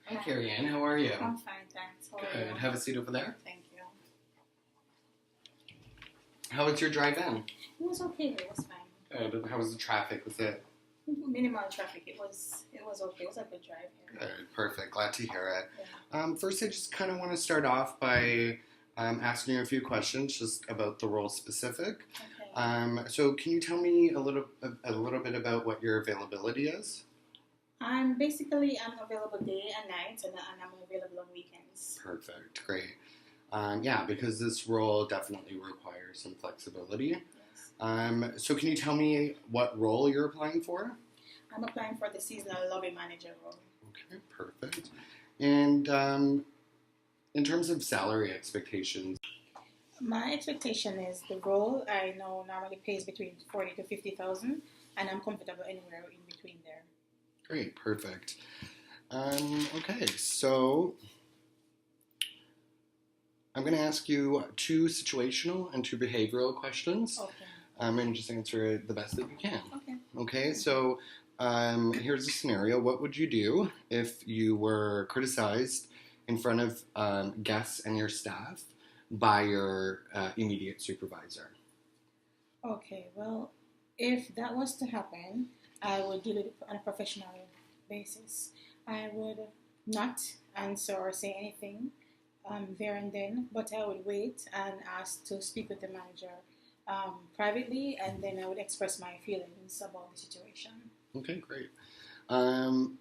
Hi, Carrie Ann. How are you? I'm fine, thanks. How are Good. you? Have a seat over there. Thank you. How was your drive in? It was okay. It was fine. Good. How was the traffic? Was it Minimal traffic. It was okay. It was a good drive here. good? Perfect. Glad to hear it. Yeah. First, I just kind of want to start off by asking you a few questions just about the role specific. Okay. So, can you tell me a little bit about what your availability is? I'm available day and night, and I'm available on weekends. Perfect. Great. Yeah, because this role definitely requires some flexibility. Yes. So, can you tell me what role you're applying for? I'm applying for the seasonal lobby manager role. Okay, perfect. And in terms of salary expectations, My expectation is the role I know normally pays between 40 to 50,000, and I'm comfortable anywhere in between there. great, perfect. Okay, so I'm going to ask you two situational and two behavioral questions, Okay. and just answer it the best that you can. Okay. Okay, so here's a scenario. What would you do if you were criticized in front of guests and your staff by your immediate supervisor? Okay, well, if that was to happen, I would deal with it on a professional basis. I would not answer or say anything there and then, but I would wait and ask to speak with the manager privately, and then I would express my feelings about the situation. Okay, great. Um,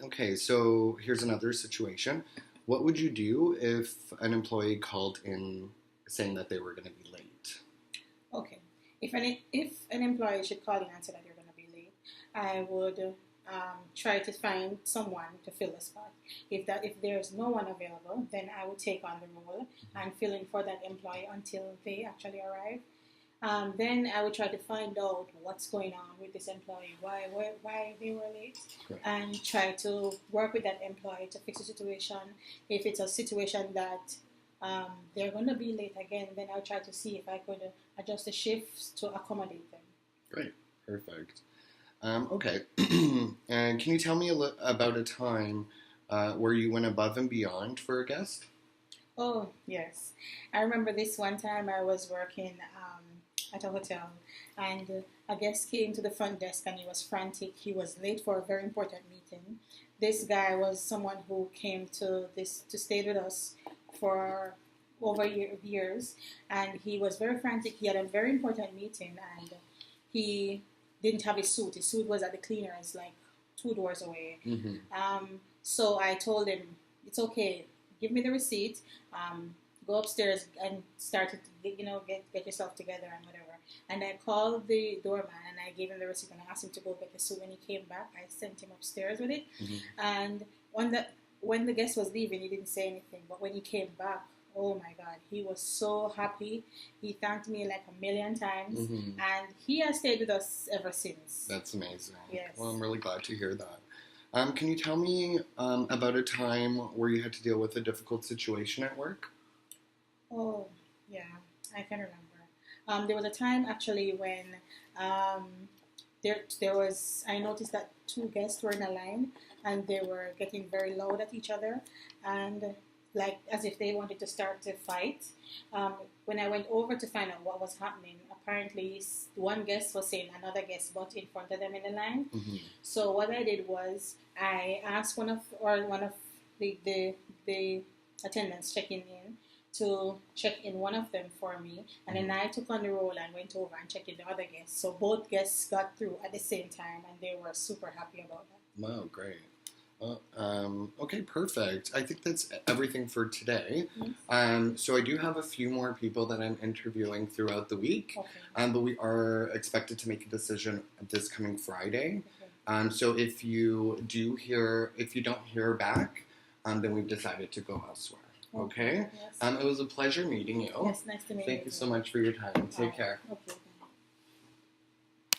okay, so here's another situation. What would you do if an employee called in saying that they were going to be late? Okay, if an employee should call in and say that they're going to be late, I would try to find someone to fill the spot. If there's no one available, then I would take on the role and fill in for that employee until they actually arrive. Then I would try to find out what's going on with this employee, why they were late, Correct. and try to work with that employee to fix the situation. If it's a situation that they're going to be late again, then I'll try to see if I could adjust the shifts to accommodate them. Great, perfect. Okay, and can you tell me about a time where you went above and beyond for a guest? Oh, yes. I remember this one time I was working at a hotel, and a guest came to the front desk and he was frantic. He was late for a very important meeting. This guy was someone who came to stay with us for over years, and he was very frantic. He had a very important meeting, and he didn't have his suit. His suit was at the cleaners, like 2 doors away. Mm-hmm. So I told him, it's okay, give me the receipt, go upstairs and start to get yourself together and whatever. And I called the doorman and I gave him the receipt and I asked him to go get the suit. When he came back, I sent him upstairs with it. Mm-hmm. And when the guest was leaving, he didn't say anything. But when he came back, oh my God, he was so happy. He thanked me like a million times, Mm-hmm. and he has stayed with us ever since. That's amazing. Yes. Well, I'm really glad to hear that. Can you tell me about a time where you had to deal with a difficult situation at work? Oh, yeah, I can remember. There was a time actually when I noticed that two guests were in a line and they were getting very loud at each other and like as if they wanted to start to fight. When I went over to find out what was happening, apparently one guest was saying another guest butt in front of them in the line. Mm-hmm. So what I did was I asked one of the attendants checking in to check in one of them for me, and then I took on the role and went over and checked in the other guests. So both guests got through at the same time, and they were super happy about that. Wow, great. Well, okay, perfect. I think that's everything for today. Yes. So I do have a few more people that I'm interviewing throughout the week, Okay. but we are expected to make a decision this coming Friday. Okay. So if you don't hear back, then we've decided to go elsewhere. Okay? Yes. It was a pleasure meeting you. Yes, nice to meet you. Thank you so much for your time. Take care. Okay.